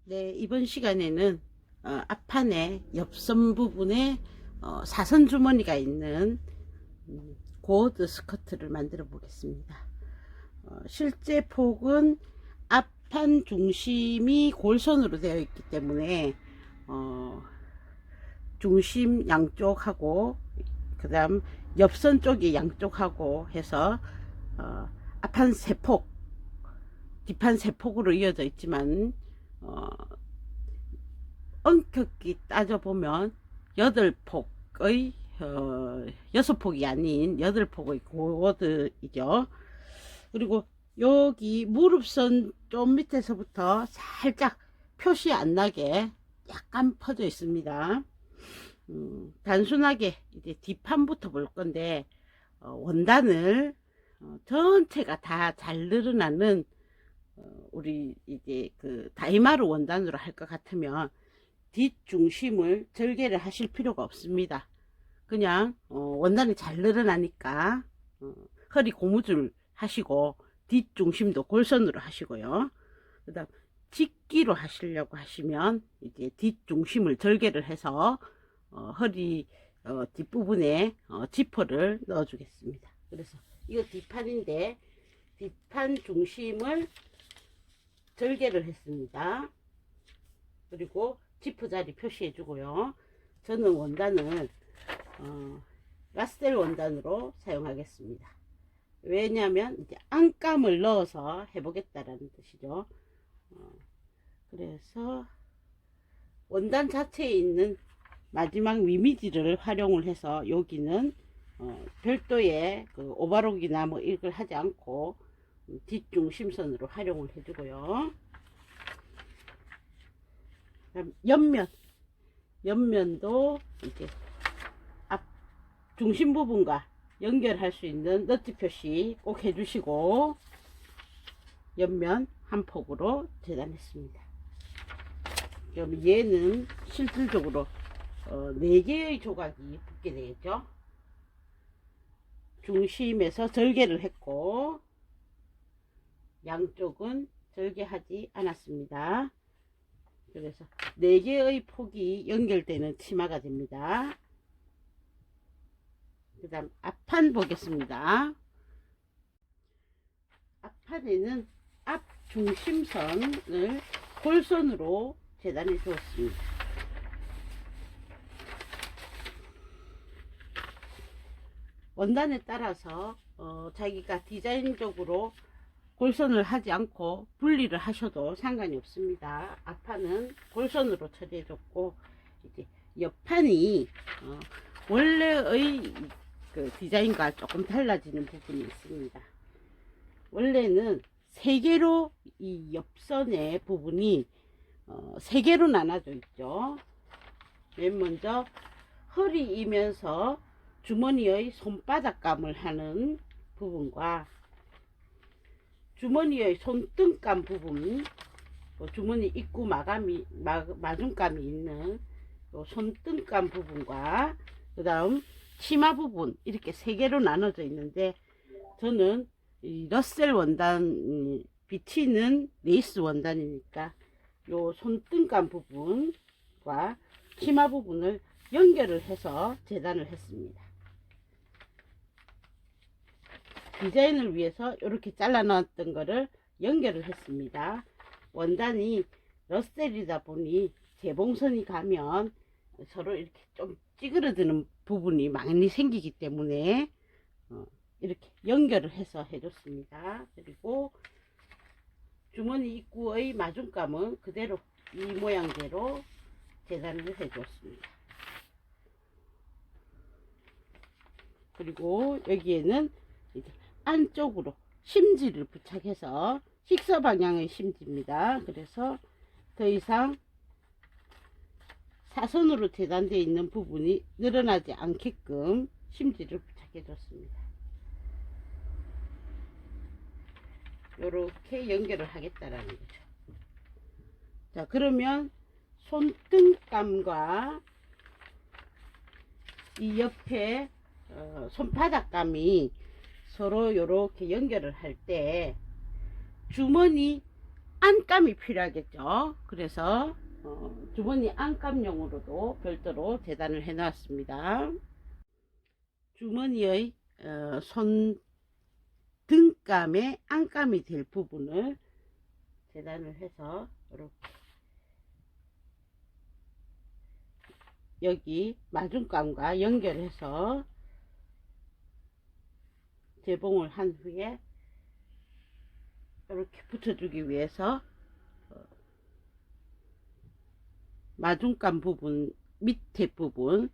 네, 이번 시간에는 앞판에 옆선 부분에 사선 주머니가 있는 고어드 스커트를 만들어 보겠습니다. 실제 폭은 앞판 중심이 골선으로 되어 있기 때문에 중심 양쪽하고 그 다음 옆선 쪽이 양쪽하고 해서 앞판 세폭 뒷판 세폭으로 이어져 있지만 엄격히 따져보면 8폭의 6폭이 아닌 8폭의 고어드이죠. 그리고 여기 무릎선 좀 밑에서부터 살짝 표시 안 나게 약간 퍼져 있습니다. 단순하게 이제 뒷판부터 볼 건데 원단을 전체가 다 잘 늘어나는 우리 이제 그 다이마루 원단으로 할 것 같으면 뒷중심을 절개를 하실 필요가 없습니다. 그냥 원단이 잘 늘어나니까 허리 고무줄 하시고 뒷중심도 골선으로 하시고요. 그 다음 직기로 하시려고 하시면 이제 뒷중심을 절개를 해서 허리 뒷부분에 지퍼를 넣어 주겠습니다. 그래서 이거 뒷판인데 뒷판 중심을 절개를 했습니다. 그리고 지퍼 자리 표시해 주고요. 저는 원단을 라셀 원단으로 사용하겠습니다. 왜냐하면 이제 안감을 넣어서 해보겠다라는 뜻이죠. 그래서 원단 자체에 있는 마지막 미미지를 활용을 해서 여기는 별도의 그 오바록이나 뭐 이걸 하지 않고 뒷중심선으로 활용을 해주고요. 옆면도 이제 앞 중심 부분과 연결할 수 있는 너트 표시 꼭 해주시고 옆면 한 폭으로 재단했습니다. 그럼 얘는 실질적으로 4개의 조각이 붙게 되겠죠. 중심에서 절개를 했고 양쪽은 절개하지 않았습니다. 그래서 4개의 폭이 연결되는 치마가 됩니다. 그 다음 앞판 보겠습니다. 앞판에는 앞 중심선을 골선으로 재단해 주었습니다. 원단에 따라서 자기가 디자인적으로 골선을 하지 않고 분리를 하셔도 상관이 없습니다. 앞판은 골선으로 처리해 줬고 이제 옆판이 원래의 그 디자인과 조금 달라지는 부분이 있습니다. 원래는 3개로 이 옆선의 부분이 3개로 나눠져 있죠. 맨 먼저 허리이면서 주머니의 손바닥감을 하는 부분과 주머니의 손등감 부분, 주머니 입구 마중감이 있는 손등감 부분과 그 다음 치마 부분 이렇게 3개로 나눠져 있는데 저는 이 러셀 원단 비치는 레이스 원단이니까 요 손등감 부분과 치마 부분을 연결을 해서 재단을 했습니다. 디자인을 위해서 이렇게 잘라 놨던 거를 연결을 했습니다. 원단이 러셀이다 보니 재봉선이 가면 서로 이렇게 좀 찌그러드는 부분이 많이 생기기 때문에 이렇게 연결을 해서 해줬습니다. 그리고 주머니 입구의 마중감은 그대로 이 모양대로 재단을 해줬습니다. 그리고 여기에는 이제 안쪽으로 심지를 부착해서 식서 방향의 심지입니다. 그래서 더 이상 사선으로 재단되어 있는 부분이 늘어나지 않게끔 심지를 부착해 줬습니다. 이렇게 연결을 하겠다라는 거죠. 자, 그러면 손등감과 이 옆에 손바닥감이 서로 이렇게 연결을 할 때 주머니 안감이 필요하겠죠. 그래서 주머니 안감용으로도 별도로 재단을 해 놨습니다. 주머니의 손 등감에 안감이 될 부분을 재단을 해서 이렇게 여기 마중감과 연결해서 재봉을 한 후에 이렇게 붙여주기 위해서 마중감 부분 밑에 부분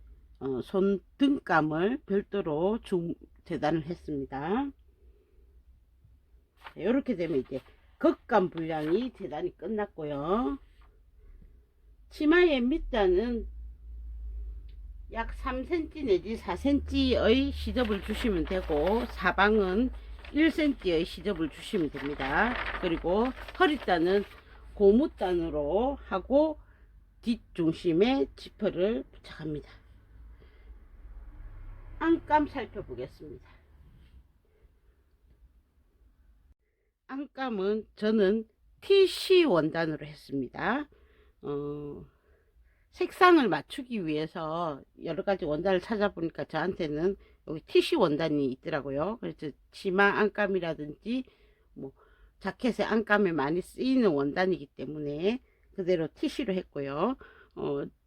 손 등감을 별도로 재단을 했습니다. 이렇게 되면 이제 겉감 분량이 재단이 끝났고요. 치마의 밑단은 약 3cm 내지 4cm의 시접을 주시면 되고, 사방은 1cm의 시접을 주시면 됩니다. 그리고 허리단은 고무단으로 하고 뒷중심에 지퍼를 부착합니다. 안감 살펴보겠습니다. 안감은 저는 TC 원단으로 했습니다. 색상을 맞추기 위해서 여러가지 원단을 찾아보니까 저한테는 여기 TC 원단이 있더라고요. 그래서 치마 안감이라든지 뭐 자켓의 안감에 많이 쓰이는 원단이기 때문에 그대로 TC로 했고요.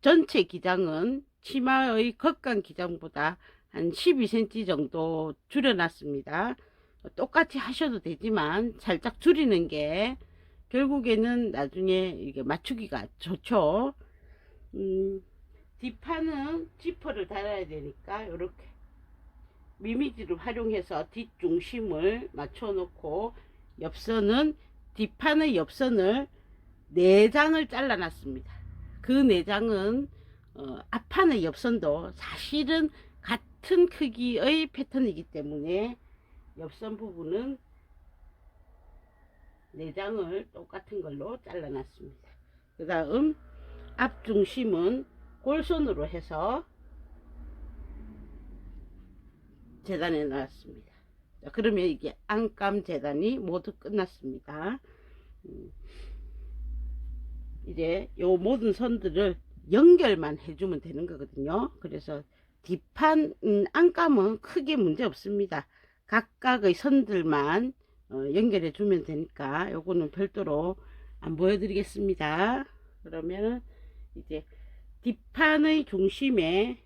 전체 기장은 치마의 겉감 기장보다 한 12cm 정도 줄여놨습니다. 똑같이 하셔도 되지만 살짝 줄이는 게 결국에는 나중에 이게 맞추기가 좋죠. 뒷판은 지퍼를 달아야 되니까 이렇게 미미지를 활용해서 뒷중심을 맞춰 놓고, 옆선은 뒷판의 옆선을 4장을 잘라 놨습니다. 그 4장은 앞판의 옆선도 사실은 같은 크기의 패턴이기 때문에 옆선 부분은 4장을 똑같은 걸로 잘라 놨습니다. 그 다음 앞중심은 골선으로 해서 재단해 놨습니다. 자, 그러면 이게 안감 재단이 모두 끝났습니다. 이제 요 모든 선들을 연결만 해주면 되는 거거든요. 그래서 뒷판 안감은 크게 문제 없습니다. 각각의 선들만 연결해 주면 되니까 요거는 별도로 안 보여드리겠습니다. 그러면 이제 뒷판의 중심에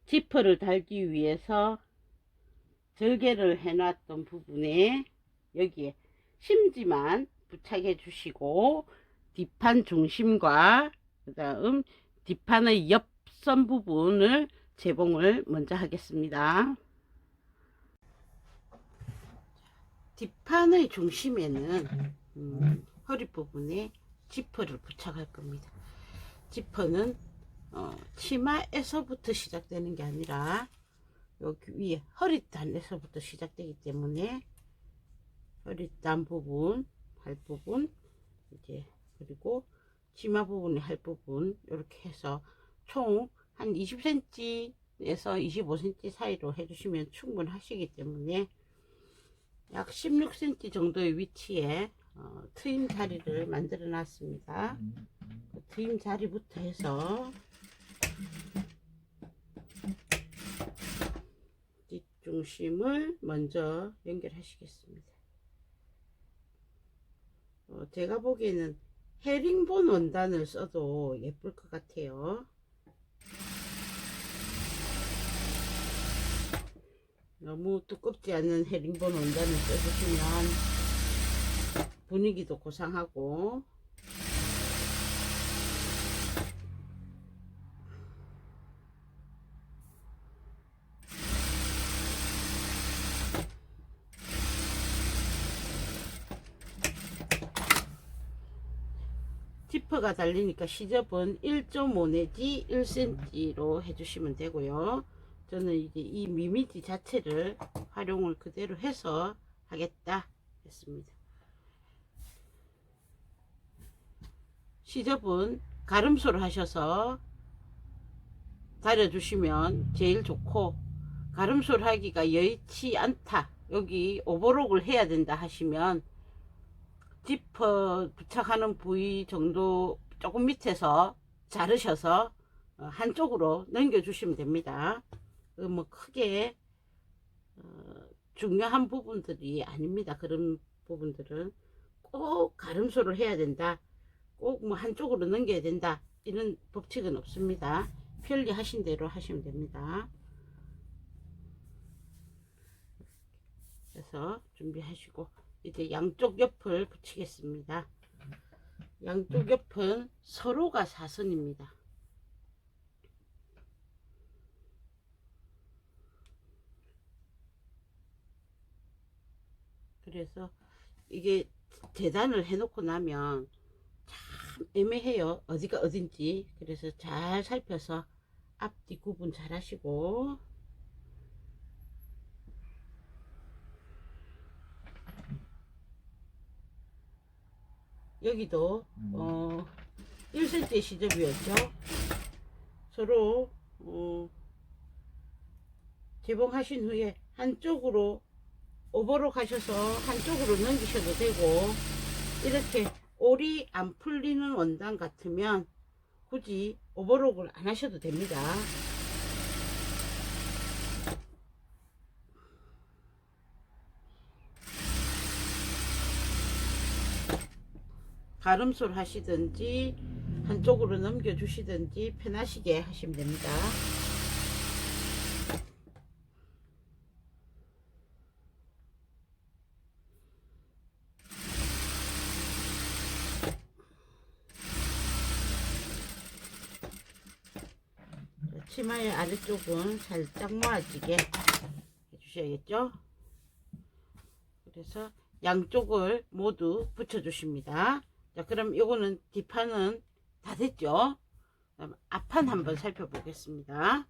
지퍼를 달기 위해서 절개를 해 놨던 부분에 여기에 심지만 부착해 주시고, 뒷판 중심과 그 다음 뒷판의 옆선 부분을 재봉을 먼저 하겠습니다. 뒷판의 중심에는 허리 부분에 지퍼를 부착할 겁니다. 지퍼는 치마에서부터 시작되는 게 아니라 여기 위에 허리단에서부터 시작되기 때문에 허리단 부분, 할 부분, 이제 그리고 치마 부분의 할 부분 이렇게 해서 총 한 20cm에서 25cm 사이로 해주시면 충분하시기 때문에 약 16cm 정도의 위치에 트임 자리를 만들어 놨습니다. 그 트임 자리부터 해서 뒷중심을 먼저 연결하시겠습니다. 제가 보기에는 헤링본 원단을 써도 예쁠 것 같아요. 너무 두껍지 않은 헤링본 원단을 써주시면 분위기도 고상하고, 지퍼가 달리니까 시접은 1.5 내지 1cm로 해주시면 되고요. 저는 이제 이 미미지 자체를 활용을 그대로 해서 하겠다 했습니다. 시접은 가름소를 하셔서 다려주시면 제일 좋고, 가름소를 하기가 여의치 않다 여기 오버록을 해야 된다 하시면 지퍼 부착하는 부위 정도 조금 밑에서 자르셔서 한쪽으로 넘겨 주시면 됩니다. 뭐 크게 중요한 부분들이 아닙니다. 그런 부분들은 꼭 가름소를 해야 된다, 꼭 뭐 한쪽으로 넘겨야 된다, 이런 법칙은 없습니다. 편리하신 대로 하시면 됩니다. 그래서 준비하시고 이제 양쪽 옆을 붙이겠습니다. 양쪽 옆은 서로가 사선입니다. 그래서 이게 재단을 해놓고 나면 참 애매해요. 어디가 어딘지. 그래서 잘 살펴서 앞뒤 구분 잘 하시고, 여기도 1cm 시접이었죠. 서로 재봉하신 후에 한쪽으로 오버록 하셔서 한쪽으로 넘기셔도 되고, 이렇게 올이 안 풀리는 원단 같으면 굳이 오버록을 안 하셔도 됩니다. 가름소를 하시든지 한쪽으로 넘겨 주시든지 편하시게 하시면 됩니다. 치마의 아래쪽은 살짝 모아지게 해주셔야겠죠. 그래서 양쪽을 모두 붙여 주십니다. 자, 그럼 요거는 뒷판은 다 됐죠. 그럼 앞판 한번 살펴보겠습니다.